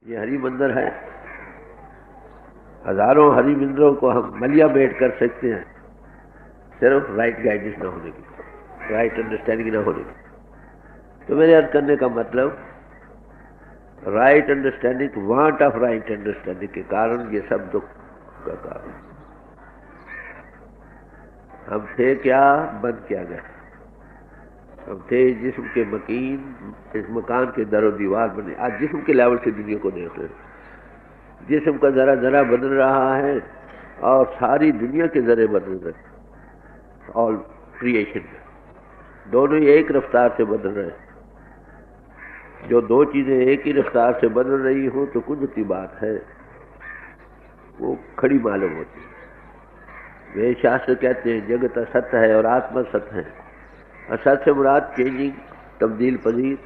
ये हरि मंदिर है। हजारों हरि मंदिरों को हम मलिया बेट कर सकते हैं, सिर्फ राइट गाइडेंस ना होने की, राइट अंडरस्टैंडिंग ना होने की। तो मेरे अर्थ करने का मतलब right understanding, want of right understanding के कारण ये सब दुख का कारण। हम थे क्या, बन क्या गए। हम थे जिस्म के मकीन, इस मकान के दरो दीवार बने। आज जिस्म के लेवल से दुनिया को देख रहे हैं, जिस्म का जरा जरा बदल रहा है और सारी दुनिया के जरे बदल रहे। ऑल क्रिएशन दोनों ही एक रफ्तार से बदल रहे हैं। जो दो चीजें एक ही रफ्तार से बदल रही हो तो कुदरती बात है, वो खड़ी मालूम होती है। वे शास्त्र कहते हैं जगत असत्य है और आत्मा सत्य है। असत्य से मुराद चेंजिंग, तब्दील पजीर।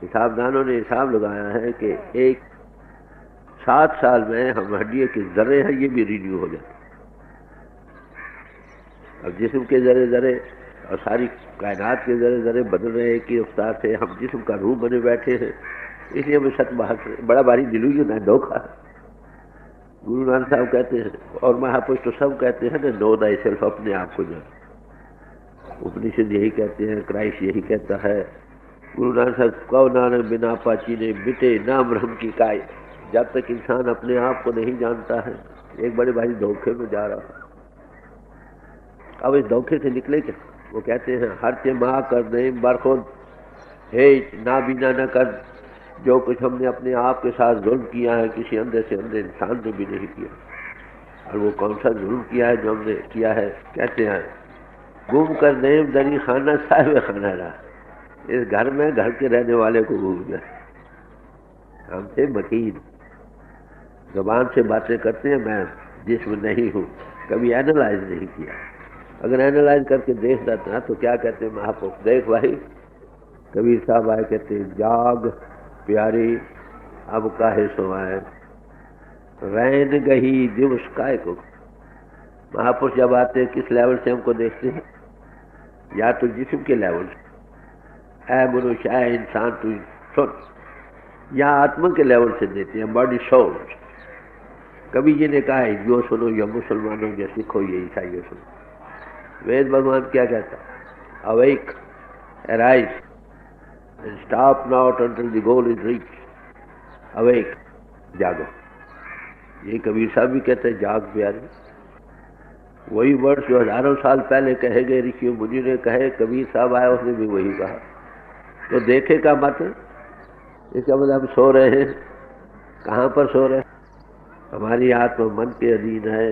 हिसाबदानों ने हिसाब लगाया है कि 7 साल में हम हड्डियों के जर्रे हैं, ये भी रिन्यू हो जाते। अब जिस्म के जरे जरे और सारी कायनात के जरे जरे बदल रहे हैं कि रफ्तार से। हम जिस्म का रूह बने बैठे हैं, इसलिए हमें सत्य बाहर बड़ा भारी डिल्यूजन है, धोखा। गुरु नानक साहब कहते हैं और महापुरुष तो सब कहते हैं ना, नो दाई सेल्फ, अपने आप को जान। उपनिषद यही कहते हैं, क्राइस्ट यही कहता है। गुरु नानक साहब कौ नानक बिना पाची ने मिटे नाम ब्रह्म की काय। जब तक इंसान अपने आप को नहीं जानता है, एक बड़े भारी धोखे में जा रहा है। अब इस धोखे से निकले क्या? वो कहते हैं हर के माँ कर दे बरखुद हे ना बिना न कर। जो कुछ हमने अपने आप के साथ जुल्म किया है, किसी अंधे से अंधे इंसान ने भी नहीं किया। और वो कौन सा जुल्म किया है जो हमने किया है? कहते हैं गुम कर दे दरी खाना साहिब खाना रहा। इस घर में घर के रहने वाले को भूल गए। हम थे मकीन, जबान से बातें करते हैं, मैं जिस्म नहीं हूँ। कभी एनालाइज नहीं किया। अगर एनालाइज करके देखता था तो क्या कहते हैं महापुरुष? देख भाई, कबीर साहब आए, कहते जाग प्यारी अब काहे सोवाए, रैन गही दिवस काय को। महापुरुष जब आते हैं किस लेवल से हमको देखते हैं? या तो जिस्म के लेवल से, ऐ मनुष्य ऐ इंसान तू सुन, या आत्मा के लेवल से देते हैं, बॉडी सोल। कभी ये ने कहा है हिंदुओं सुनो या मुसलमानों या सिखो या ईसाइयों सुनो। वेद भगवान क्या कहता है? Awake, arise and stop not until the goal is reach. Awake, जागो। ये कबीर साहब भी कहते हैं जाग प्यारे। वही वर्ड्स जो हजारों साल पहले कहे गए, ऋषियों मुनि ने कहे, कबीर साहब आए उसने भी वही कहा। तो देखे का मत, इसका मतलब हम सो रहे हैं। कहाँ पर सो रहे हैं? हमारी आत्मा मन के अधीन है,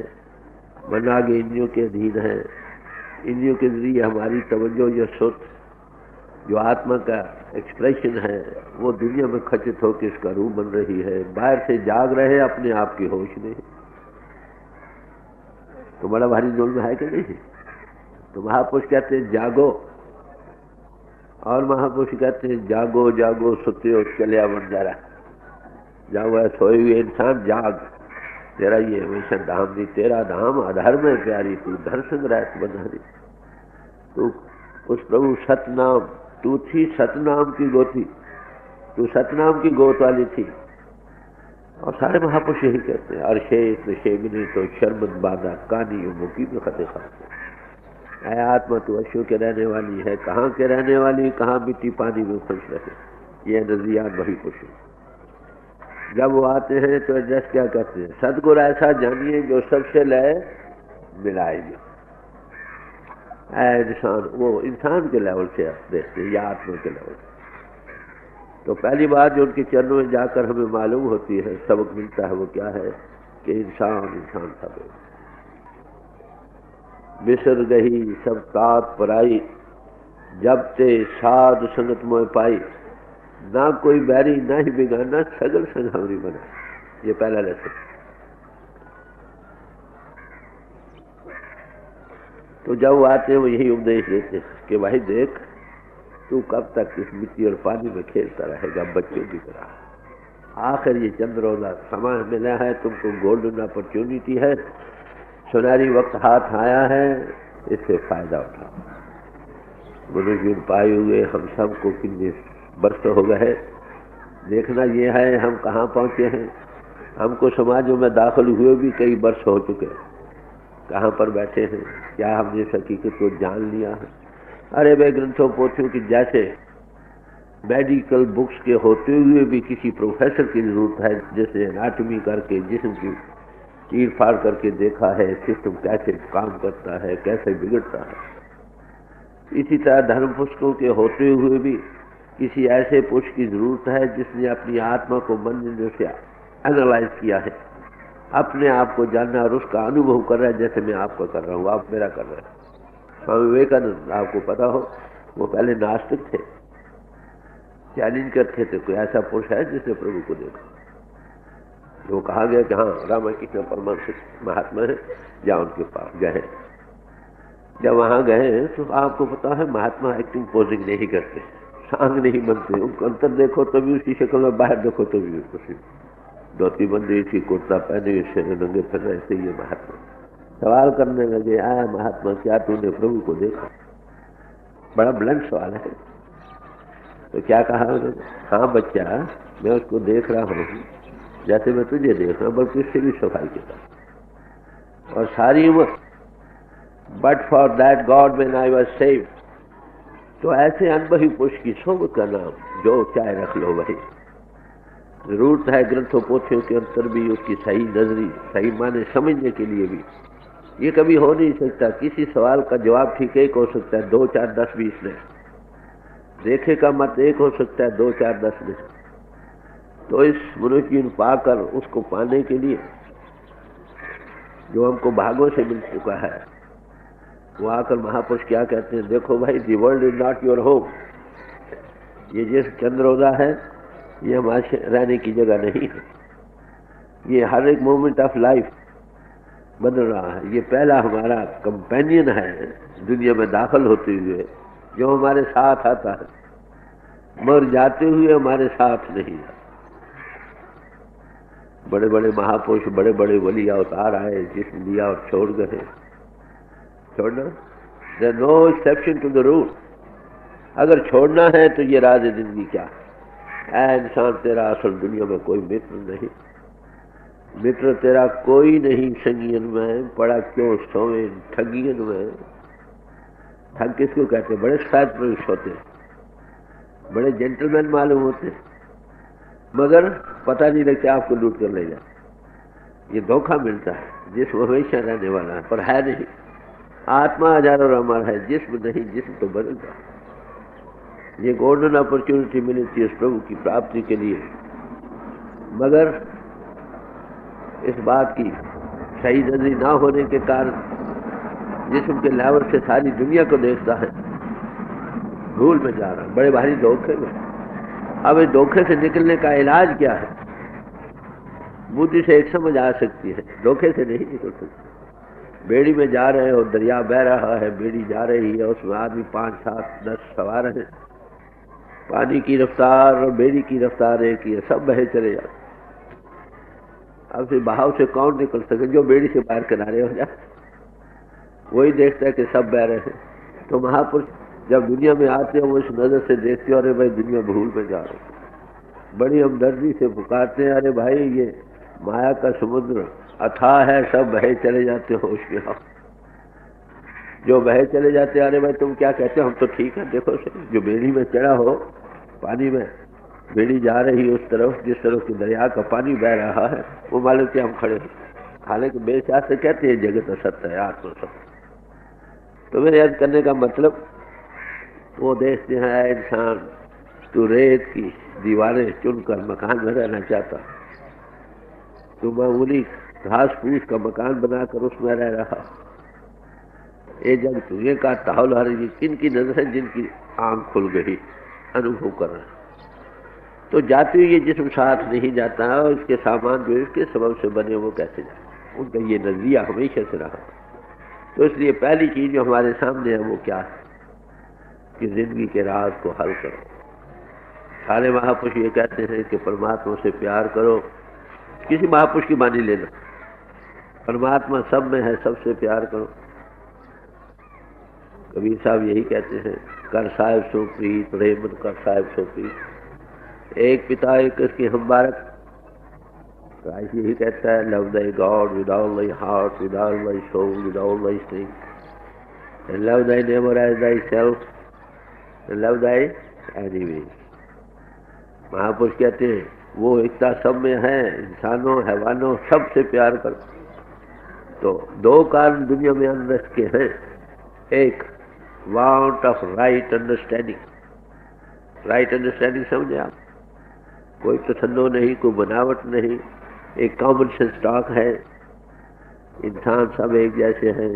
मन आगे इंद्रियों के अधीन है। इंद्रियों के जरिए हमारी तवज्जो या सुत जो आत्मा का एक्सप्रेशन है वो दुनिया में खचित होकर इसका रूप बन रही है। बाहर से जाग रहे हैं, अपने आप की होश नहीं। तो बड़ा भारी जुल्म है कि नहीं? तो महापुरुष कहते हैं जागो, और महापुरुष कहते हैं जागो जागो सुते हो चलिया बन जरा। जागो है सोए हुए इंसान, जाग। तेरा ये हमेशा धाम नहीं, तेरा धाम अधर्म है प्यारी, तू दर्शन रात बधारी। तू उस प्रभु सतनाम, तू थी सतनाम की गोती, तू सतनाम की गोत वाली थी। और सारे महापुरुष यही कहते हैं अर्शे शेमिनी तो शर्मन बाधा कानी मुकी में खते खाते। ऐ आत्मा तू अश्व के रहने वाली है, कहाँ के रहने वाली, कहाँ मिट्टी पानी में खुश रहे। ये नजरियात वही खुश है। जब वो आते हैं तो एड्रेस क्या करते हैं? सदगुरु ऐसा जानिए जो सबसे लय मिलाएंगे। इंसान, वो इंसान के लेवल से देखते हैं या आत्मा के लेवल से। तो पहली बात जो उनके चरणों में जाकर हमें मालूम होती है, सबक मिलता है, वो क्या है कि इंसान इंसान था। बिसर गई सब तात पराई, जब ते साध संगत मोह पाई। ना कोई बैरी ना ही बिगाना, सगल संघावरी बना। ये पहला लेसन। तो जब वो आते हैं वो यही उपदेश देते हैं कि भाई देख, तू कब तक इस मिट्टी और पानी में खेलता रहेगा बच्चों की तरह। आखिर ये चंद रोजा समय मिला है तुमको, गोल्डन अपॉर्चुनिटी है, सुनहरी वक्त हाथ आया है, इससे फायदा उठाओ। मनुष्य पाए हुए हम सबको कितने वर्ष हो गए, देखना ये है हम कहाँ पहुँचे हैं। हमको समाजों में दाखिल हुए भी कई वर्ष हो चुके हैं, कहाँ पर बैठे हैं, क्या हमने इस हकीकत को जान लिया है। अरे भाई ग्रंथों पोथियों की जैसे मेडिकल बुक्स के होते हुए भी किसी प्रोफेसर की जरूरत है, जैसे एनाटॉमी करके जिस्म की चीर फाड़ करके देखा है सिस्टम कैसे काम करता है, कैसे बिगड़ता है। इसी तरह धर्म पुस्तकों के होते हुए भी किसी ऐसे पुरुष की जरूरत है जिसने अपनी आत्मा को मन से एनालाइज किया है, अपने आप को जानना और उसका अनुभव कर रहा है, जैसे मैं आपका कर रहा हूँ, आप मेरा कर रहे हैं। स्वामी विवेकानंद आपको पता हो, वो पहले नास्तिक थे, चैलेंज करते थे कोई ऐसा पुरुष है जिसने प्रभु को देखा। वो कहा गया कि हाँ रामकृष्ण परमहंस महात्मा है, जहाँ उनके पास गए। जब वहाँ गए तो आपको पता है महात्मा एक्टिंग पोजिंग नहीं करते, सांग नहीं बनते, उनको अंतर देखो तो भी उसी शक्ल में, बाहर देखो तो भी उसी धोती बंदी थी, कुर्ता पहने हुए नंगे फिर रहे थे। ये महात्मा सवाल करने लगे, आया महात्मा क्या तूने प्रभु को देखा? बड़ा ब्लंट सवाल है। तो क्या कहा उन्होंने? हाँ बच्चा, मैं उसको देख रहा हूँ जैसे मैं तुझे देख रहा हूँ, बल्कि इससे भी सफाई के साथ, और सारी उम्र। But for that God when I was saved. तो ऐसे अनुभवी पुरुष की सोबत का नाम जो चाहे रख लो वही। जरूरत है ग्रंथों पोथियों के अंतर भी उसकी सही नजरी, सही माने समझने के लिए भी। ये कभी हो नहीं सकता, किसी सवाल का जवाब ठीक एक हो सकता है, 2 4 10 20 नहीं। देखे का मत एक हो सकता है, 2 4 10 नहीं। तो इस मनुष्य पाकर उसको पाने के लिए जो हमको भागों से मिल चुका है, वो आकर महापुरुष क्या कहते हैं? देखो भाई, the world is not your home. ये जिस चंद्रोदय है ये हमारे रहने की जगह नहीं है। ये हर एक मोमेंट ऑफ लाइफ बदल रहा है। ये पहला हमारा कंपेनियन है दुनिया में दाखिल होते हुए, जो हमारे साथ आता है, मर जाते हुए हमारे साथ नहीं है। बड़े बड़े महापुरुष, बड़े बड़े वली अवतार आए, जिसम लिया और छोड़ गए। छोड़ना, there no exception to the rule. अगर छोड़ना है तो ये राज जिंदगी क्या है? इंसान, तेरा असल दुनिया में कोई मित्र नहीं, मित्र तेरा कोई नहीं। संगियन में पड़ा क्यों सोए ठगियन में। ठग किसको कहते हैं? बड़े सफेद पुरुष होते हैं, बड़े जेंटलमैन मालूम होते हैं, मगर पता नहीं लगता आपको लूट कर ले जाए। ये धोखा मिलता है। जिस्म हमेशा रहने वाला है पर है नहीं। आत्मा हजारों अमर है, जिस्म नहीं, जिस्म तो बदलता है। ये गोल्डन अपॉर्चुनिटी मिली थी इस प्रभु की प्राप्ति के लिए, मगर इस बात की सही नजरी ना होने के कारण जिस्म के लेवल से सारी दुनिया को देखता है, भूल में जा रहा है, बड़े भारी धोखे में। अब इस धोखे से निकलने का इलाज क्या है? बुद्धि से एक समझ आ सकती है, धोखे से नहीं निकल सकती। बेड़ी में जा रहे हो, दरिया बह रहा है, बेड़ी जा रही है, उसमें आदमी 5 7 10 सवार हैं। पानी की रफ्तार और बेड़ी की रफ्तार एक ही है, सब बहे चले जाते। अब से बहाव से कौन निकल सके? जो बेड़ी से बाहर किनारे हो जाए वही देखता है कि सब बह रहे हैं। तो महापुरुष जब दुनिया में आते हैं, वो इस नजर से देखते हो, अरे भाई दुनिया भूल में जा रही है। बड़ी हमदर्दी से पुकारते हैं, अरे भाई ये माया का समुद्र अथाह है, सब बहे चले जाते हो, होश में आओ। जो बहे चले जाते हैं, अरे भाई तुम क्या कहते हो? हम तो ठीक है, देखो सही। जो बेड़ी में चढ़ा हो, पानी में बेड़ी जा रही है उस तरफ जिस तरफ की दरिया का पानी बह रहा है, वो मालूम कि हम खड़े हैं। हालांकि बेचार से कहते हैं जगत असत्य है, आत्मा सत्य। तो मेरे याद करने का मतलब, वो देखते हैं इंसान तू रेत की दीवारें चुनकर मकान में रहना चाहता, तू मामूली घास फूस का मकान बनाकर उसमें रह रहा। ये जब तुझे का ताहुल हर किनकी नजर है, जिनकी आंख खुल गई, अनुभव कर रहा। तो जाते हुए ये जिस्म साथ नहीं जाता, और इसके सामान जो इसके सबब से बने वो कैसे जाए? उनका ये नजरिया हमेशा से रहा। तो इसलिए पहली चीज जो हमारे सामने है वो क्या है कि जिंदगी के राज को हल करो। सारे महापुरुष ये कहते हैं कि परमात्मा से प्यार करो। किसी महापुरुष की बानी लेना, परमात्मा सब में है, सबसे प्यार करो। कबीर साहब यही कहते हैं, कर साहिब सो प्रीत, प्रेम कर साहिब सो प्रीत। एक पिता एक इसकी हम बालक। क्राइस्ट यही कहता है, love thy God with all thy heart, with all thy soul, with all thy strength, and love thy neighbour as thyself, and love thy enemy. महापुरुष कहते हैं वो एकता सब में है, इंसानों हैवानों सबसे प्यार कर। तो दो कारण दुनिया में अनरेस्ट के हैं, एक want of right understanding. Right understanding समझे आप? कोई तसन्नो नहीं, कोई बनावट नहीं, एक कॉमन सेंस टॉक है। इंसान सब एक जैसे हैं,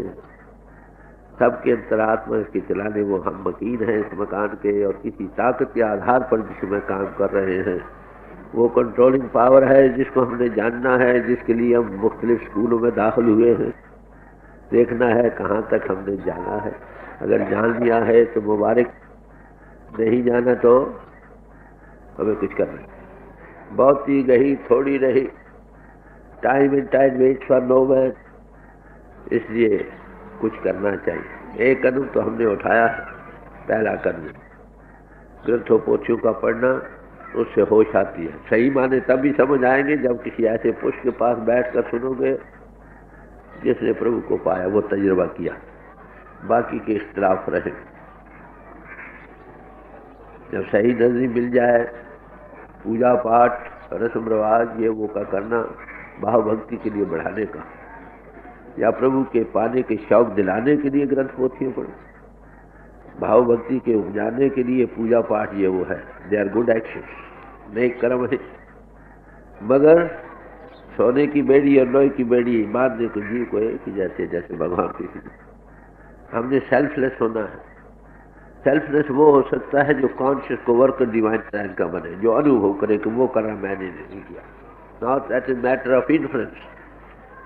सबके अंतरात्मा के चलाने वो हम मकीन हैं इस मकान के, और किसी ताकत के आधार पर जिसमें काम कर रहे हैं वो कंट्रोलिंग पावर है, जिसको हमने जानना है, जिसके लिए हम मुख्तलिफ स्कूलों में दाखिल हुए हैं। देखना है कहाँ तक हमने जाना है। अगर जान लिया है तो मुबारक, नहीं जाना तो हमें कुछ करना है। बहुत ही गही थोड़ी रही, time and time wait for no man, इसलिए कुछ करना चाहिए। एक कदम तो हमने उठाया, पहला कदम ग्रंथों पोथियों का पढ़ना, उससे होश आती है। सही माने तब भी समझ आएंगे जब किसी ऐसे पुरुष के पास बैठकर सुनोगे जिसने प्रभु को पाया, वो तजुर्बा किया, बाकी के इख्तिलाफ रहे। जब सही नजरी मिल जाए, पूजा पाठ रस्म रिवाज ये वो का करना भाव भक्ति के लिए बढ़ाने का, या प्रभु के पाने के शौक दिलाने के लिए ग्रंथ पोथियों पढ़ो, भाव भक्ति के उपजाने के लिए पूजा पाठ ये वो है। दे आर गुड एक्शन, नेक कर्म है। मगर सोने की बेड़ी और लोहे की बेड़ी बांधने को जीव को एक ही जैसे जैसे भगवान की। हमने सेल्फलेस होना है। सेल्फलेस वो हो सकता है जो कॉन्शियस को वर्क डिवाइन प्लान का बने, जो अनुभव करे कि वो करना मैंने नहीं किया। Not that is matter of influence,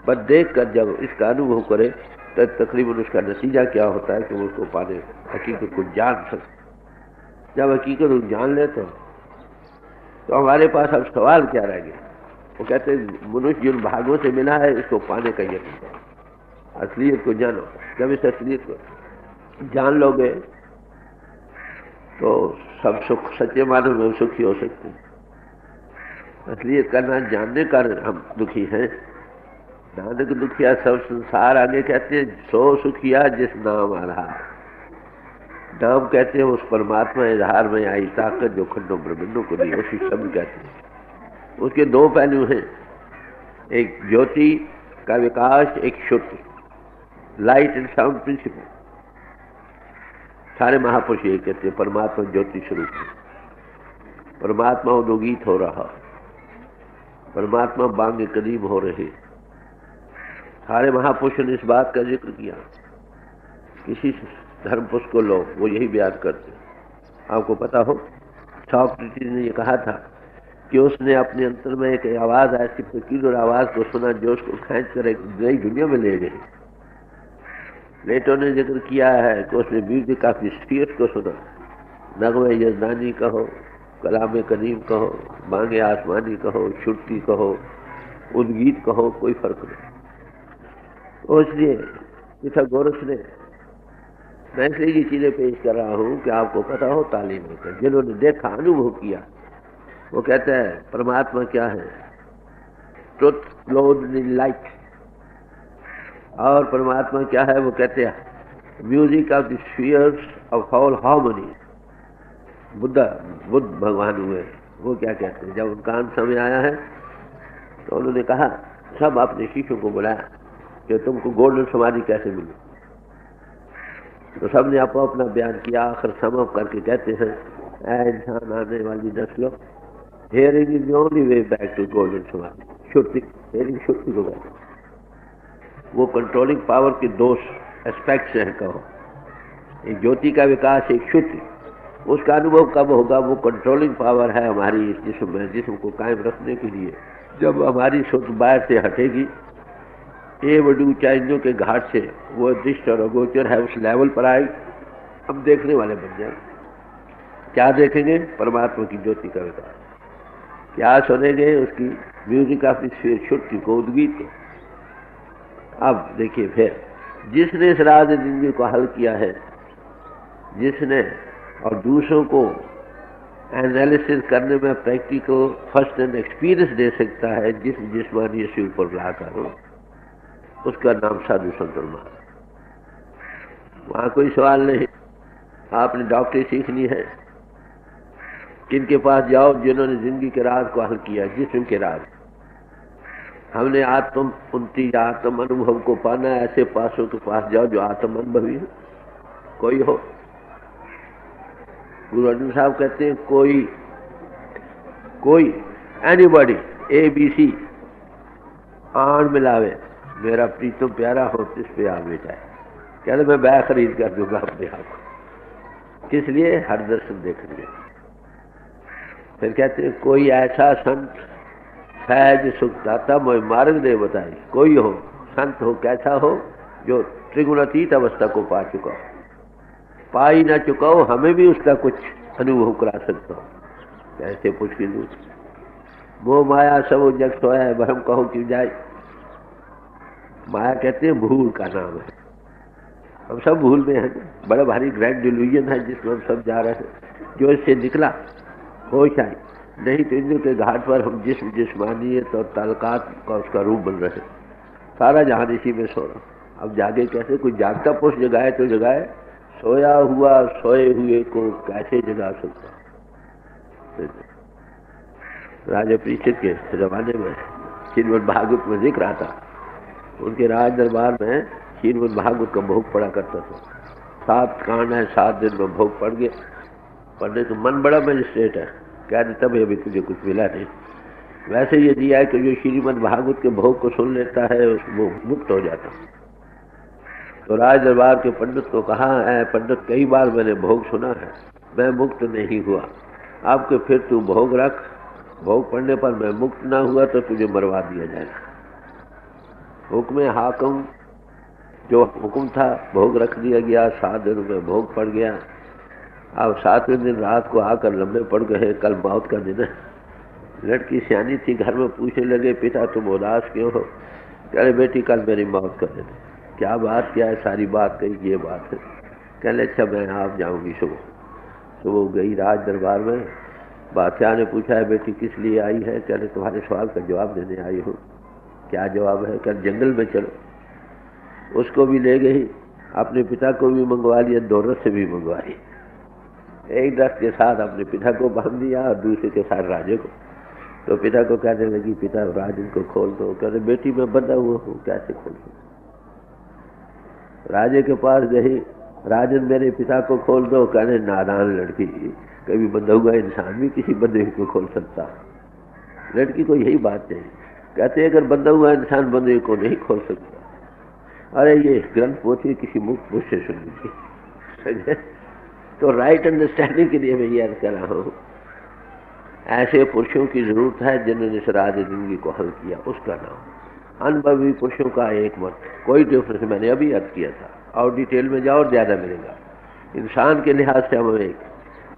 but देख कर जब इसका अनुभव करे तो तकरीबन उसका नतीजा क्या होता है कि वो उसको पाने हकीकत को जान सकते। जब हकीकत को जान ले तो हमारे पास अब सवाल क्या रह गया? वो कहते हैं मनुष्य जिन भागों से मिला है इसको पाने का यकीन करो, असलियत को जानो। जब इस असलियत को जान लोगे तो सब सुख सच्चे मानव में सुखी हो सकते हैं। असलियत का ना जानने का हम दुखी हैं। नानक दुखिया सब संसार, आगे कहते हैं सो सुखिया जिस नाम आधार। नाम कहते हैं उस परमात्मा इजहार में आई ताकत जो खंडों ब्रह्मंडों को दी, उसी शब्द कहते हैं। उसके दो पहलू हैं, एक ज्योति का विकास, एक श्रुति, लाइट एंड साउंड प्रिंसिपल। सारे महापुरुष यही कहते हैं परमात्मा ज्योति स्वरूप है, परमात्मा उद्गीत हो रहा, परमात्मा बांग कदीम हो रहे। सारे महापुरुषों ने इस बात का जिक्र किया। किसी धर्म पुरुष को लो, वो यही बयान करते। आपको पता हो सॉक्रेटिस ने ये कहा था कि उसने अपने अंतर में एक आवाज, ऐसी फकीर आवाज को सुना जो उसको खींच कर एक नई दुनिया में ले गई। प्लेटो ने जिक्र किया है कि उसने म्यूजिक ऑफ स्पिरिट को सुना। नगमे यजदानी कहो, कलाम कदीम कहो, बांगे आसमानी कहो, श्रुति कहो, उद्गीत कहो, कोई फर्क नहीं। तो इसलिए पिथागोरस ने, मैं इसलिए ये चीजें पेश कर रहा हूं कि आपको पता हो तालीम होकर, जिन्होंने देखा अनुभव किया, वो कहते हैं परमात्मा क्या है, ट्रुथ क्लोथ्ड इन लाइट। और परमात्मा क्या है, वो कहते हैं music of the spheres of all harmony. Buddha भगवान हुए, वो क्या कहते हैं, जब उनका अंत समय आया है तो उन्होंने कहा, सब अपने शिष्यों को बुलाया कि तुमको गोल्डन समाधि कैसे मिली। तो सब ने आपको अपना बयान किया। आखिर सम अप करके कहते हैं, ऐ इंसान आने वाली नस्लों, hearing is the only way back to golden samadhi. श्रुति, हियरिंग श्रुति को कहते हैं। वो कंट्रोलिंग पावर के दो एस्पेक्ट्स हैं, कहो, एक ज्योति का विकास, एक श्रुति। उसका अनुभव कब होगा? वो कंट्रोलिंग पावर है हमारी इस जिस्म में, जिस्म को कायम रखने के लिए। जब हमारी सोच बाहर से हटेगी, ये बड़ी ऊंचाइयों के घाट से वो दृष्ट और अगोचर है उस लेवल पर आए, हम देखने वाले बन जाए। क्या देखेंगे? परमात्मा की ज्योति का विकास। क्या सुनेंगे? उसकी म्यूजिक ऑफ द श्रुति को, उद्गीत को। अब देखिए फिर, जिसने इस राज जिंदगी को हल किया है, जिसने और दूसरों को एनालिसिस करने में प्रैक्टिकल फर्स्ट एंड एक्सपीरियंस दे सकता है जिस जिस्मानी से ऊपर लाकर हो, उसका नाम साधु संत और महात्मा। वहाँ कोई सवाल नहीं। आपने डॉक्टरी सीखनी है, किनके पास जाओ जिन्होंने जिंदगी के राज को हल किया, जिस्म के राज। हमने आत्म उन्नति आत्म अनुभव को पाना है, ऐसे पासों के पास जाओ जो आत्म अनुभवी है। कोई हो, गुरु अर्जुन साहब कहते हैं कोई एनीबॉडी ABC आन मिलावे मेरा प्रीतम प्यारा हो इस पे आ बेटा है, कहते मैं बैग खरीद कर दूंगा अपने आप को। किस लिए? हर दर्शन देखने। फिर कहते हैं कोई ऐसा संत फैज सुख दाता मोय मार्ग दे बताई। कोई हो, संत हो, कैसा हो, जो त्रिगुणातीत अवस्था को पा चुका हो, पा ही ना चुका हो, हमें भी उसका कुछ अनुभव करा सकता हो। कैसे पूछ के दूर वो माया सब जग सोया है, भरम कहो क्यों जाए। माया कहते हैं भूल का नाम है। हम सब भूल में हैं, बड़ा भारी ग्रैंड डिल्यूजन है जिसमें हम सब जा रहे हैं। जो इससे निकला होश आई, नहीं तो इंद्र के घाट पर हम जिस्मानियत और ताल्लुकात का उसका रूप बन रहे। सारा जहान इसी में सो रहा। अब जागे कैसे? कोई जागता पुरुष जगाए तो जगाए, सोया हुआ सोए हुए को कैसे जगा सकता? राजा परीक्षित के जमाने में श्रीमद् भागवत में जिक्र आता, उनके राज दरबार में श्रीमद् भागवत का भोग पड़ा करता था। 7 कांड है, 7 दिन में भोग पड़ गए। पढ़ने तो मन बड़ा मजिस्ट्रेट है, कह दे तब अभी तुझे कुछ मिला नहीं। वैसे ये दिया है कि जो श्रीमद् भागवत के भोग को सुन लेता है वो मुक्त हो जाता। तो राज दरबार के पंडित को कहा है, पंडित कई बार मैंने भोग सुना है, मैं मुक्त नहीं हुआ। आपके फिर तू भोग रख, भोग पड़ने पर मैं मुक्त ना हुआ तो तुझे मरवा दिया जाएगा। हुक्म हाकम, जो हुक्म था भोग रख दिया गया। 7 दिन में भोग पड़ गया। अब 7वें दिन रात को आकर लंबे पड़ गए, कल मौत का दिन है। लड़की सियानी थी, घर में पूछने लगे पिता तुम उदास क्यों हो? कह बेटी कल मेरी मौत कर देते। क्या बात, क्या है? सारी बात कही, ये बात है। कहले अच्छा मैं आप जाऊंगी। सुबह गई राज दरबार में। बादशाह ने पूछा है बेटी किस लिए आई है? कहले तुम्हारे सवाल का जवाब देने आई हूँ। क्या जवाब है? कल जंगल में चलो। उसको भी ले गई, अपने पिता को भी मंगवा लिया, दौलत से भी मंगवाई। एक दस्त के साथ अपने पिता को बांध दिया और दूसरे के साथ राजे को। तो पिता को कहने लगी पिता राजन को खोल दो। कहते बेटी मैं बंधा हुआ हूँ, कैसे खोल दो? राजे के पास गई, राजन मेरे पिता को खोल दो। कहने नादान लड़की, कभी बंधा हुआ इंसान भी किसी बंधे को खोल सकता? लड़की को यही बात नहीं। कहते अगर बंधा हुआ इंसान बंधे को नहीं खोल सकता। अरे ये ग्रंथ पोथी किसी मुक्त पुरुष से सुनी थी। तो राइट अंडरस्टैंडिंग के लिए मैं ये अर्ज कर रहा हूँ, ऐसे पुरुषों की जरूरत है जिन्होंने इस राज जिंदगी को हल किया। उसका नाम अनुभवी पुरुषों का एक मत। कोई डिफरेंस मैंने अभी अर्ज किया था, और डिटेल में जाओ और ज्यादा मिलेगा। इंसान के लिहाज से हम एक,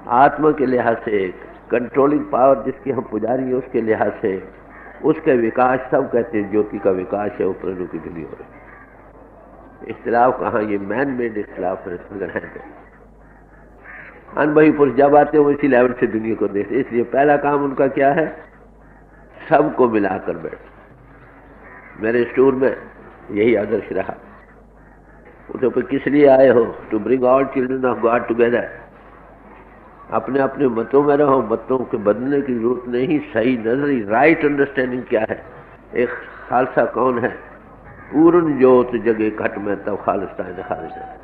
आत्मा के लिहाज से एक, कंट्रोलिंग पावर जिसकी हम पुजारी है उसके लिहाज से, उसके विकास सब कहते हैं ज्योति का विकास है, ऊपर की दुनिया हो रही। इख्तिलाफ कहाँ? ये मैन मेड इख्तिलाफ है। अनुभवी पुरुष जब आते हैं वो इसी लेवल से दुनिया को देखते। इसलिए पहला काम उनका क्या है? सबको मिलाकर बैठ। मेरे स्टोर में यही आदर्श रहा। तो फिर किस लिए आए हो? To bring all children of God together. अपने अपने मतों में रहो, मतों के बदलने की जरूरत नहीं। सही नजरी, राइट अंडरस्टैंडिंग क्या है? एक खालसा कौन है? पूर्ण ज्योत जगे घट में तब खालिस्ता है खालिस्ता।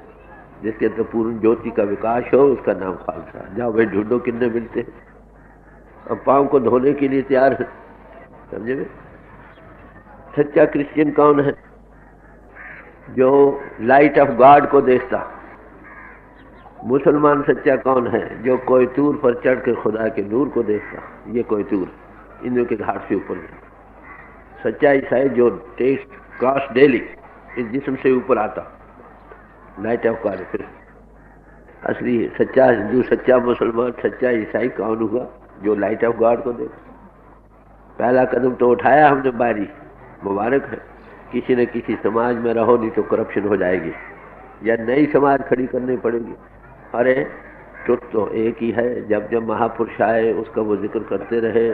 जिसके अंदर पूर्ण ज्योति का विकास हो उसका नाम खालसा। जाओ भाई ढूंढो कितने मिलते हैं। अब पाँव को धोने के लिए तैयार है, समझे? सच्चा क्रिश्चियन कौन है? जो लाइट ऑफ गॉड को देखता। मुसलमान सच्चा कौन है? जो कोई तूर पर चढ़ के खुदा के नूर को देखता। ये कोई तूर इंद्र के घाट से ऊपर जाता। सच्चा ईसाई जो टेस्ट क्रॉस डेली इस जिस्म से ऊपर आता, लाइट ऑफ गॉड। फिर असली सच्चा हिंदू, सच्चा मुसलमान, सच्चा ईसाई कौन हुआ? जो लाइट ऑफ गॉड को देखता। पहला कदम तो उठाया हमने बारी, मुबारक है। किसी न किसी समाज में रहो, नहीं तो करप्शन हो जाएगी या नई समाज खड़ी करनी पड़ेगी। अरे ट्रुथ तो एक ही है। जब जब महापुरुष आए उसका वो जिक्र करते रहे,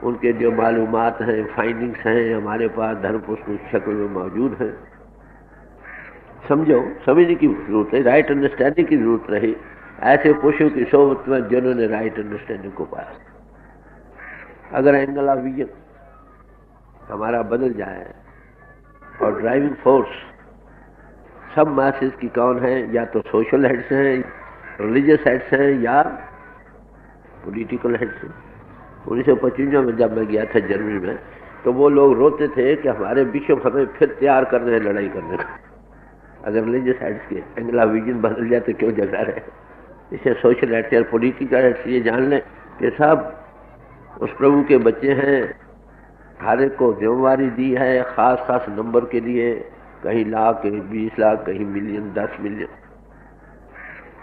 उनके जो मालूमात हैं, फाइंडिंग्स हैं, हमारे पास धर्म पुस्तक की शक्ल में मौजूद हैं। समझो, समझने की जरूरत है, राइट अंडरस्टैंडिंग की जरूरत रही। ऐसे पुरुषों की सोबत में जिन्होंने राइट अंडरस्टैंडिंग को पाया। अगर एंगल ऑफ विजन हमारा बदल जाए और ड्राइविंग फोर्स सब मैसेज की कौन है, या तो सोशल हेड्स हैं, रिलीजियस हेड्स हैं, या पॉलिटिकल हेड्स हैं। 1955 में जब मैं गया था जर्मनी में, तो वो लोग रोते थे कि हमारे बिशप हमें फिर तैयार करने हैं लड़ाई करने का। अगर रिलीजियस हेड्स के एंगल ऑफ विजन बदल जाए तो क्यों झगड़ा रहे। इसे सोशल हेड्स और पॉलिटिकल हेड्स ये जान लें कि सब उस प्रभु के बच्चे हैं। हर एक को जिम्मेवारी दी है खास खास नंबर के लिए, कहीं लाख, कहीं 20 लाख, कहीं मिलियन, 10 मिलियन।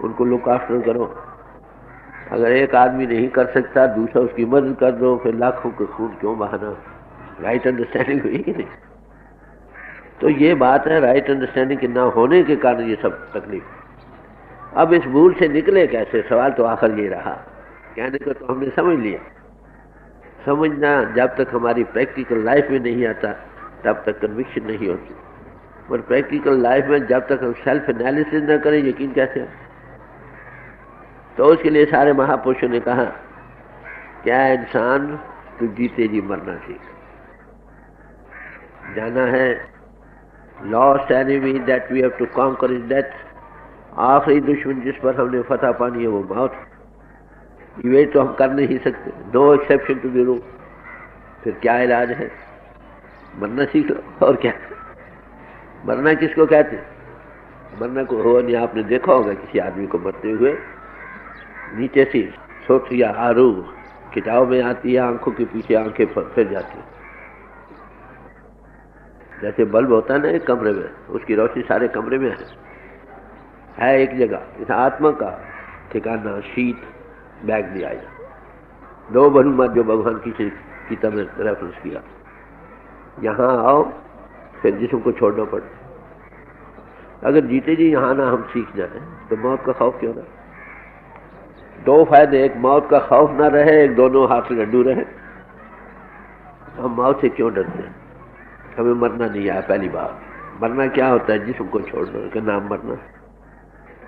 उनको लुक आफ्टर करो। अगर एक आदमी नहीं कर सकता, दूसरा उसकी मदद कर दो, फिर लाखों के खून क्यों बहाना। राइट अंडरस्टैंडिंग हुई कि नहीं? तो ये बात है, राइट अंडरस्टैंडिंग के ना होने के कारण ये सब तकलीफ। अब इस भूल से निकले कैसे, सवाल तो आखिर ये रहा। कहने को तो हमने समझ लिया। समझना जब तक हमारी प्रैक्टिकल लाइफ में नहीं आता तब तक कन्विक्शन नहीं होती। पर प्रैक्टिकल लाइफ में जब तक हम सेल्फ एनालिसिस न करें, यकीन कैसे है? तो उसके लिए सारे महापुरुषों ने कहा, क्या इंसान तू जीते जी मरना सीख। जाना है last enemy that we have to conquer is death. आखिरी दुश्मन जिस पर हमने फतह पानी है वो मौत। ये तो हम कर नहीं सकते, no exception to the rule. फिर क्या इलाज है? मरना सीख लो। और क्या? मरना किसको कहते? मरना को हो नहीं, आपने देखा होगा किसी आदमी को मरते हुए, नीचे से सोच या आरू खिंचाव में आती है, आंखों के पीछे आंखें फिर जाती है। जैसे बल्ब होता है ना एक कमरे में, उसकी रोशनी सारे कमरे में है एक जगह। इस आत्मा का ठिकाना शीत बैग दिया आया। दो बनुमा जो भगवान की तरह रेफरेंस किया, यहाँ आओ फिर जिस्म को छोड़ना पड़े। अगर जीते जी यहाँ ना हम सीख जाए तो मौत का खौफ क्यों ना? दो फायदे, एक मौत का खौफ ना रहे, एक दोनों हाथ लड्डू रहे। हम मौत से क्यों डरते हैं? हमें मरना नहीं आया। पहली बात, मरना क्या होता है? जिस्म को छोड़ना का नाम मरना।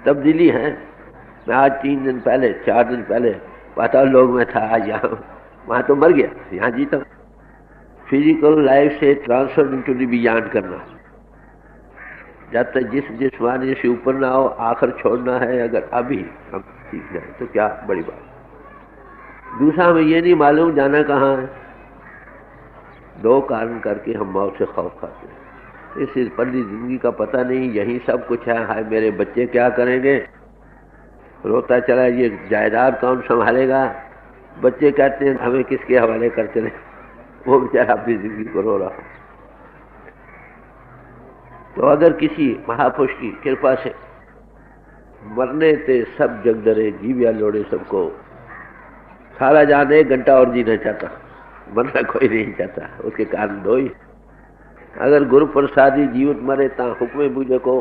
तब्दीली है। मैं आज 3 दिन पहले 4 दिन पहले पाताल लोग में था, आज यहाँ, वहाँ तो मर गया, यहाँ जीता। फिजिकल लाइफ से ट्रांसफर इनटू द बियॉन्ड करना। जब तक जिसमानी से ऊपर ना हो, आखिर छोड़ना है। अगर अभी हम सीख जाए तो क्या बड़ी बात। दूसरा, हमें ये नहीं मालूम जाना कहाँ है। दो कारण करके हम मौत से खौफ खाते हैं। इस पल्ली जिंदगी का पता नहीं, यही सब कुछ है। हाय मेरे बच्चे क्या करेंगे, रोता चला, ये जायदाद कौन संभालेगा। बच्चे कहते हैं हमें किसके हवाले कर चले। वो बेचारा अपनी जिंदगी को रो रहा। तो अगर किसी महापुरुष की कृपा से मरने ते सब जग डरे, जीविया लोड़े सबको। सारा जान 1 घंटा और जीना चाहता, मरना कोई नहीं चाहता। उसके कारण दो ही, अगर गुरु प्रसादी जीवित मरे ता हुक्म बूझे को।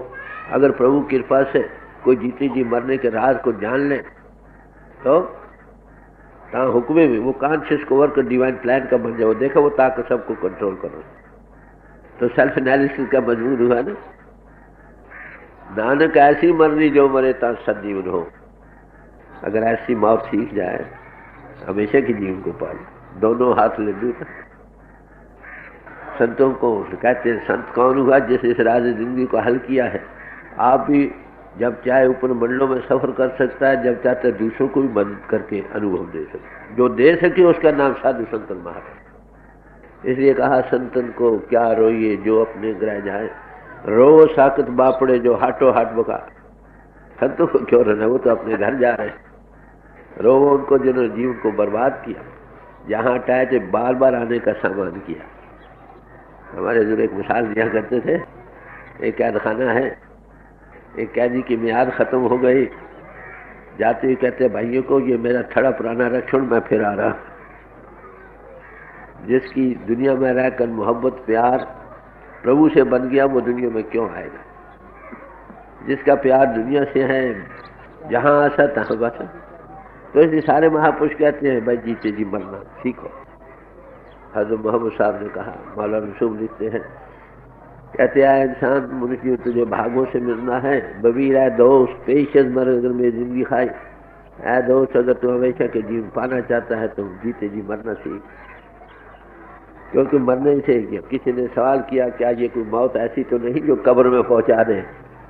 अगर प्रभु कृपा से कोई जीते जी मरने के राज को जान ले तो ता हुक्मे में वो कॉन्शियस को वर्क डिवाइन प्लान का बन जाए। वो देखो वो ताकि सबको कंट्रोल करो। तो सेल्फ एनालिसिस का मजबूत हुआ ना। नानक ऐसी मरनी जो मरे ता सजीवन हो। अगर ऐसी मौत सीख जाए हमेशा की जीवन को पाले। दोनों हाथ लड्डू। संतों को कहते हैं संत कौन हुआ जिसने इस राज जिंदगी को हल किया है। आप भी जब चाहे ऊपर मंडलों में सफर कर सकता है, जब चाहते दूसरों को भी मदद करके अनुभव दे सकता। जो दे सके उसका नाम साधु संतन महाराज। इसलिए कहा संतन को क्या रोइए जो अपने ग्रह जाए, रो साकत बापड़े जो हाटो हाट बका। संतों को क्यों रहना, वो तो अपने घर जा रहे। रो उनको जिन्होंने जीवन को बर्बाद किया, जहाँ हटाए थे बार बार आने का सामान किया। हमारे जो एक मिसाल दिया करते थे, एक कैद खाना है, एक कैदी की मियाद खत्म हो गई, जाते हुए कहते भाइयों को ये मेरा थड़ा पुराना रक्षण, मैं फिर आ रहा। जिसकी दुनिया में रहकर मोहब्बत प्यार प्रभु से बन गया, वो दुनिया में क्यों आएगा। जिसका प्यार दुनिया से है, जहाँ आशा तहाँ बसा। तो इसलिए सारे महापुरुष कहते हैं भाई जीते जी मरना सीखो। हजरत मोहम्मद साहब ने कहा, मौलाना रसूल लिखते हैं, कहते हैं इंसान मनुष्य तुझे भागों से मिलना है, बबीर है दोस्त पेशेंस मर अगर मेरी जिंदगी खाई, ऐ दोस्त अगर तू हमेशा के जीवन पाना चाहता है तो जीते जी मरना सीख। क्योंकि मरने से किसी ने सवाल किया क्या ये कोई मौत ऐसी तो नहीं जो कब्र में पहुंचा दे,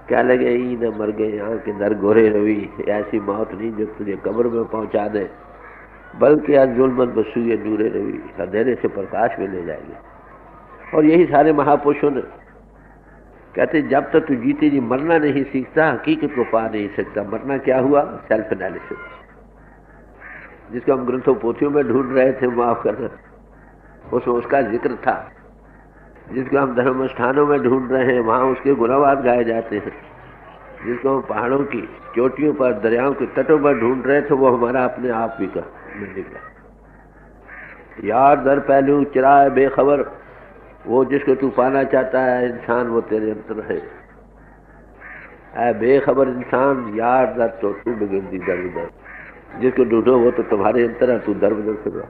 क्या लगे ई न मर गए यहाँ के दर गोरे रवि, ऐसी मौत नहीं जो तुझे कब्र में पहुंचा दे, बल्कि आज जुल्मत बसूए नूरे रवि, अंधेरे से प्रकाश में ले जाएंगे। और यही सारे महापुरुषों ने कहते जब तक तू जीते जी मरना नहीं सीखता हकीकत को पा नहीं सकता। मरना क्या हुआ? सेल्फ एनालिसिस, जिसको हम ग्रंथों पोथियों में ढूंढ रहे थे, माफ करना, उसमें उसका जिक्र था। जिसको हम धर्म स्थानों में ढूंढ रहे हैं वहाँ उसके गुणवाद गाए जाते हैं। जिसको हम पहाड़ों की चोटियों पर दरियाओं के तटों पर ढूंढ रहे थे वो हमारा अपने आप भी मिल गया। यार दर पहलू चिराए बेखबर, वो जिसको तू पाना चाहता है इंसान वो तेरे अंतर है। ऐ बेखबर इंसान यार दर तो तू बिगड़ी दर उधर, जिसको ढूंढो वो तो तुम्हारे अंतर है, तू दर बदल फिर।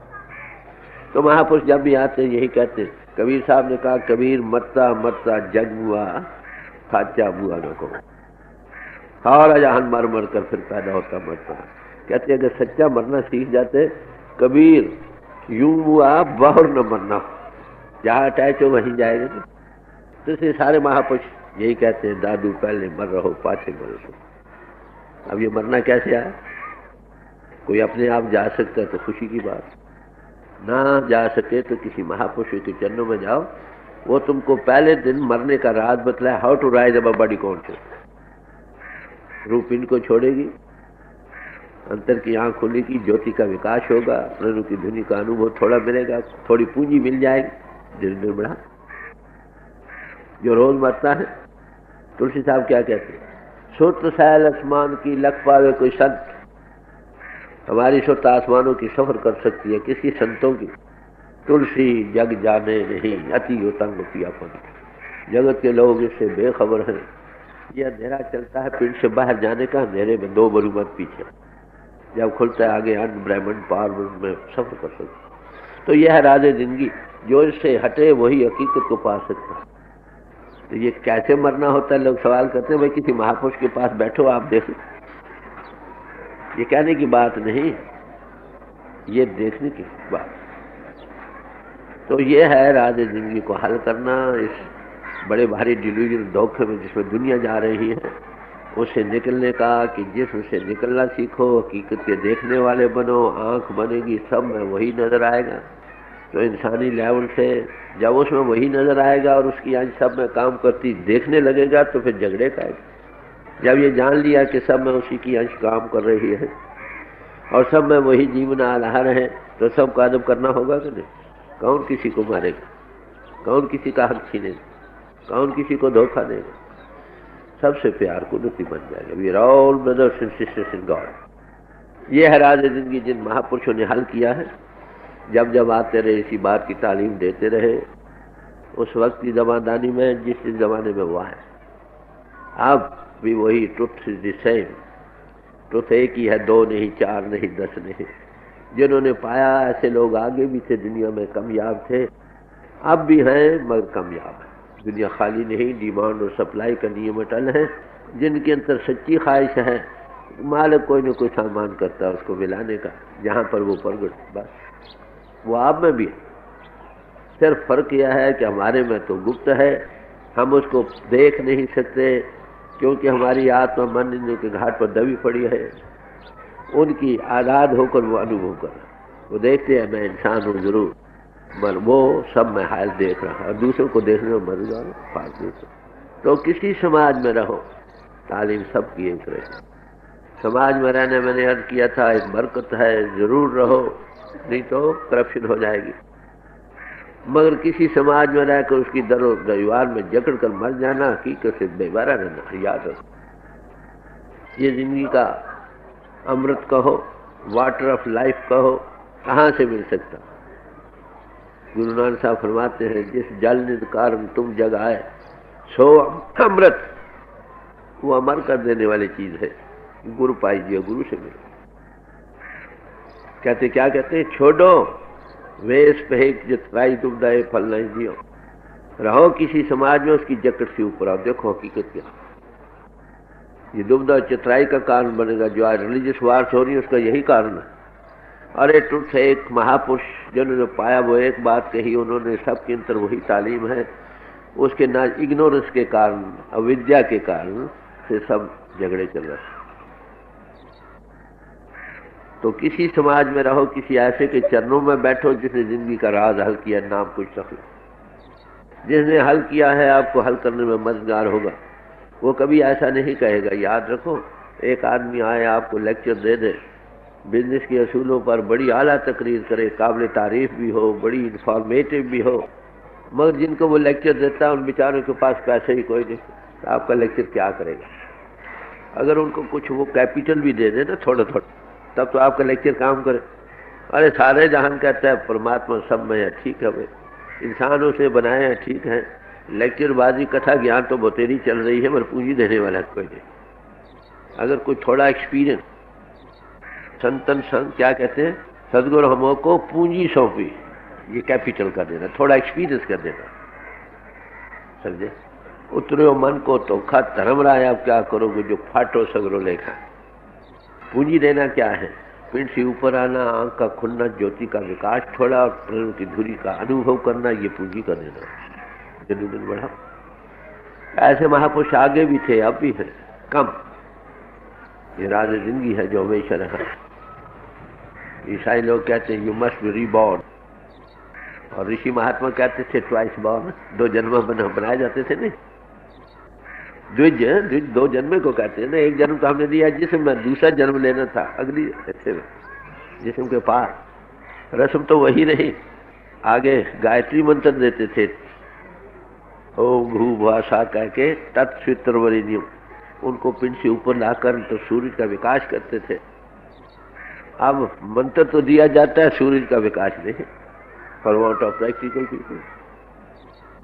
तो महापुरुष जब भी आते हैं यही कहते हैं। कबीर साहब ने कहा कबीर मरता मरता जग हुआ साचा बुआ न को, सारा जहान मर मर कर फिर पैदा होता मरता। कहते अगर सच्चा मरना सीख जाते कबीर यूं हुआ बहुर न मरना, जहाँ अटैच हो वहीं जाएगा। तो इसलिए सारे महापुरुष यही कहते हैं दादू पहले मर रहो पाछे मर रहो। अब ये मरना कैसे आया? कोई अपने आप जा सकता है तो खुशी की बात, ना जा सके तो किसी महापुरुष के चरणों में जाओ, वो तुमको पहले दिन मरने का राज बतलाए, how to rise above body conscious. रूप इनको छोड़ेगी, अंतर की आंख खुलेगी, ज्योति का विकास होगा, प्रणु की ध्वनि का अनुभव थोड़ा मिलेगा, थोड़ी पूंजी मिल जाएगी, धीरे धीरे बढ़ा। जो रोज मरता है, तुलसी साहब क्या कहते हैं, सुत सैल आसमान की लख पावे कोई संत। हमारी सुत आसमानों की सफर कर सकती है, किसी संतों की। तुलसी जग जाने नहीं अति उतंग पियापन, जगत के लोग इससे बेखबर हैं। ये अंधेरा चलता है पिंड से बाहर जाने का, अंधेरे में दो बरूमत पीछे, जब खुलता है आगे अन्न ब्रह्मंड पार में सफर कर सकते। तो यह है राजे जिंदगी, जो इससे हटे वही हकीकत को पा सकता। तो ये कैसे मरना होता है? लोग सवाल करते हैं, भाई किसी महापुरुष के पास बैठो आप देखो। ये कहने की बात नहीं, ये देखने की बात। तो ये है राजे जिंदगी को हल करना, इस बड़े भारी डिल्यूजन धोखे में जिसमें दुनिया जा रही है उससे निकलने का, कि जिसम से निकलना सीखो, हकीकत के देखने वाले बनो। आंख बनेगी सब में वही नजर आएगा। तो इंसानी लेवल से जब उसमें वही नजर आएगा और उसकी आंख सब में काम करती देखने लगेगा तो फिर झगड़े का आएगा। जब ये जान लिया कि सब में उसी की अंश काम कर रही है और सब में वही जीवन आधार है, तो सबका अदब करना होगा कि नहीं? कौन किसी को मारेगा? कौन किसी का हक छीनेगा? कौन किसी को धोखा देगा? सबसे प्यार कुदरती बन जाएगा। We are all brothers and sisters in God. ये है राज जिंदगी जिन महापुरुषों ने हल किया है। जब जब आते रहे इसी बात की तालीम देते रहे, उस वक्त की जमादानी में जिस जमाने में हुआ है, अब भी वही truth is the same. Truth एक ही है, दो नहीं, चार नहीं, 10 नहीं। जिन्होंने पाया ऐसे लोग आगे भी थे, दुनिया में कामयाब थे, अब भी हैं मगर कामयाब है। दुनिया खाली नहीं, डिमांड और सप्लाई का नियम अटल है। जिनके अंदर सच्ची ख्वाहिश है, मालिक कोई न कोई सामान करता है उसको मिलाने का, जहाँ पर वो प्रगट, बस वो आप में भी है। सिर्फ फर्क यह है कि हमारे में तो गुप्त है, हम उसको देख नहीं सकते क्योंकि हमारी आत्मा मन के घाट पर दबी पड़ी है। उनकी आज़ाद होकर वो अनुभव कर, वो देखते हैं मैं इंसान हूँ जरूर, मगर वो सब मैं हाल देख रहा और दूसरों को देखने में मर जाओ फालतू। तो किसी समाज में रहो, तालीम सबकी एक रहे। समाज में रहने मैंने अर्ज किया था एक बरकत है, जरूर रहो, नहीं तो करप्शन हो जाएगी। मगर किसी समाज में रहकर उसकी दरो दीवार में जकड़ कर मर जाना, हकीकत से बेबारा रहना, याद रखो। ये जिंदगी का अमृत कहो, वाटर ऑफ लाइफ कहो, कहाँ से मिल सकता? गुरु नानक साहब फरमाते हैं, जिस जल निध कारण तुम जग आए सो अमृत, वो अमर कर देने वाली चीज है। गुरु पाइजिए, गुरु से मिलो। कहते क्या कहते, छोड़ो वेश पहेक जतराई दुबदाए फल नहीं दियो। रहो किसी समाज में, उसकी जकड़ से ऊपर आओ, देखो हकीकत क्या। ये दुबदा चतराई का कारण बनेगा। जो आज रिलीजियस वार्स हो रही है उसका यही कारण है। अरे ट्रुथ है, एक महापुरुष जिन्होंने पाया वो एक बात कही, उन्होंने सबके अंदर वही तालीम है। उसके ना इग्नोरेंस के कारण, अविद्या के कारण से सब झगड़े चल रहे हैं। तो किसी समाज में रहो, किसी ऐसे के चरणों में बैठो जिसने जिंदगी का राज हल किया, नाम कुछ रख लो। जिसने हल किया है आपको हल करने में मददगार होगा। वो कभी ऐसा नहीं कहेगा। याद रखो, एक आदमी आए आपको लेक्चर दे दे, बिजनेस के असूलों पर बड़ी आला तकरीर करे, काबिल तारीफ भी हो, बड़ी इंफॉर्मेटिव भी हो, मगर जिनको वो लेक्चर देता है उन बेचारों के पास पैसे ही कोई नहीं, तो आपका लेक्चर क्या करेगा। अगर उनको कुछ वो कैपिटल भी दे दे ना थोड़ा थोड़ा, तब तो आपका लेक्चर काम करे। अरे सारे जहान कहता है परमात्मा सब में है, ठीक है भाई, इंसानों से बनाए हैं, ठीक है। लेक्चरबाजी कथा ज्ञान तो बतेरी चल रही है, मगर पूंजी देने वाला कोई नहीं। अगर कोई थोड़ा एक्सपीरियंस, संतन संत क्या कहते हैं, सदगुरु हमो को पूंजी सौंपी, ये कैपिटल कर देना, थोड़ा एक्सपीरियंस कर देना, समझे। उतरो मन को धोखा धर्म रहा है, अब क्या करोगे जो फाटो सगरो लेखा। पूंजी देना क्या है, पिंड से ऊपर आना, आंख का खुलना, ज्योति का विकास थोड़ा, और प्रेम की धुरी का अनुभव करना, ये पूंजी कर देना। दिन दिन बढ़ा। ऐसे महापुरुष आगे भी थे, अब भी है, कम। ये राज जिंदगी है जो हमेशा रहा। ईसाई लोग कहते हैं यू मस्ट बी रीबॉर्न, और ऋषि महात्मा कहते थे ट्वाइस बॉर्न, 2 जन्म बनाए जाते थे नहीं। द्विज 2 जन्म को कहते हैं ना। एक जन्म तो हमने दिया जिसम में, दूसरा जन्म लेना था अगली ऐसे में जिसम के पार। रस्म तो वही रही। आगे गायत्री मंत्र देते थे, ओम भू भाषा कह के तत्सवितुर्वरेण्यम, उनको पिंड से ऊपर लाकर तो सूर्य का विकास करते थे। अब मंत्र तो दिया जाता है, सूर्य का विकास नहीं, for want of practical people.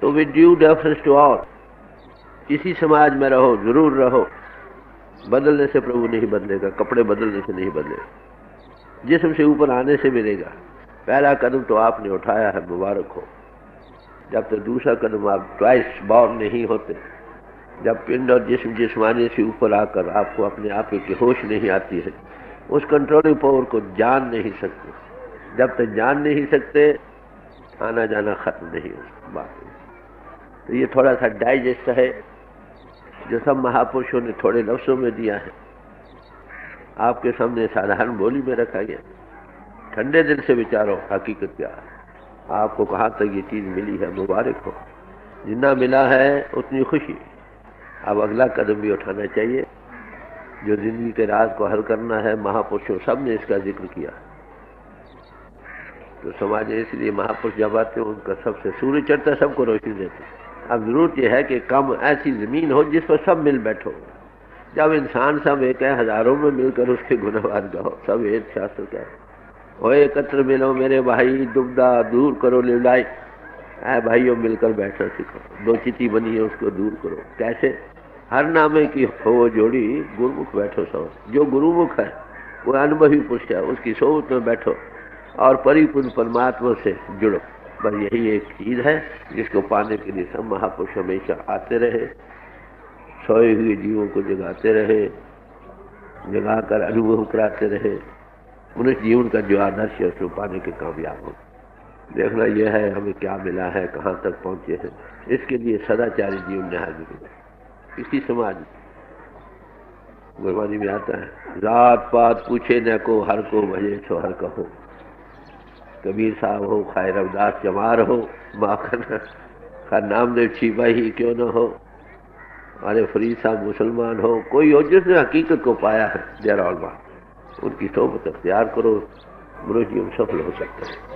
तो with due deference to all, किसी समाज में रहो, जरूर रहो। बदलने से प्रभु नहीं बदलेगा, कपड़े बदलने से नहीं बदलेगा, जिस्म से ऊपर आने से मिलेगा। पहला कदम तो आपने उठाया है, मुबारक हो। जब तक दूसरा कदम आप ट्वाइस बॉर्न नहीं होते, जब पिंड और जिस्म जिस्मानी से ऊपर आकर आपको अपने आप की होश नहीं आती है, उस कंट्रोलिंग पावर को जान नहीं सकते। जब तक जान नहीं सकते, आना जाना खत्म नहीं हो बात। तो ये थोड़ा सा डाइजेस्ट है जो सब महापुरुषों ने थोड़े लफ्जों में दिया है, आपके सामने साधारण बोली में रखा गया। ठंडे दिल से विचारो हकीकत क्या है, आपको कहाँ तक ये चीज़ मिली है, मुबारक हो। जितना मिला है उतनी खुशी। अब अगला कदम भी उठाना चाहिए, जो जिंदगी के राज को हल करना है। महापुरुषों सब ने इसका जिक्र किया। तो समाज में इसलिए महापुरुष जब आते हैं उनका सबसे सूर्य चढ़ता, सबको रोशनी देते। अब जरूरत यह है कि कम ऐसी जमीन हो जिस पर सब मिल बैठो। जब इंसान सब एक है, हजारों में मिलकर उसके गुणवान गाओ, सब एक शास्त्र का हो, एकत्र मिलो मेरे भाई, दुबदा दूर करो लिलाई। ऐ भाइयों मिलकर बैठना सीखो। 2 चिति बनी है उसको दूर करो। कैसे? हर नामे की हो जोड़ी, गुरुमुख बैठो सब। जो गुरुमुख है वो अनुभवी पुरुष है, उसकी सोच में बैठो और परिपूर्ण परमात्मा से जुड़ो। बस यही एक चीज है जिसको पाने के लिए सब महापुरुष हमेशा आते रहे, सोए हुए जीवों को जगाते रहे, जगाकर अनुभव कराते रहे। मनुष्य जीवन का जो आदर्श है उसको पाने के कामयाब हो। देखना यह है हमें क्या मिला है, कहाँ तक पहुँचे हैं। इसके लिए सदाचारी जीवन निहार जरूरी है। इसी समाज गुरबानी में आता है, जात पात पूछे न को, हर को भजे सो हर कहो। कबीर साहब हो, खाए रविदास जमार हो, माखन खा नामदेव छिपा ही क्यों न हो, अरे फरीद साहब मुसलमान हो, कोई हो जिसने हकीकत को पाया है, देयर ऑल बात। उनकी सोबत अख्तियार करो, मनुष्य जीवन सफल हो सकता है।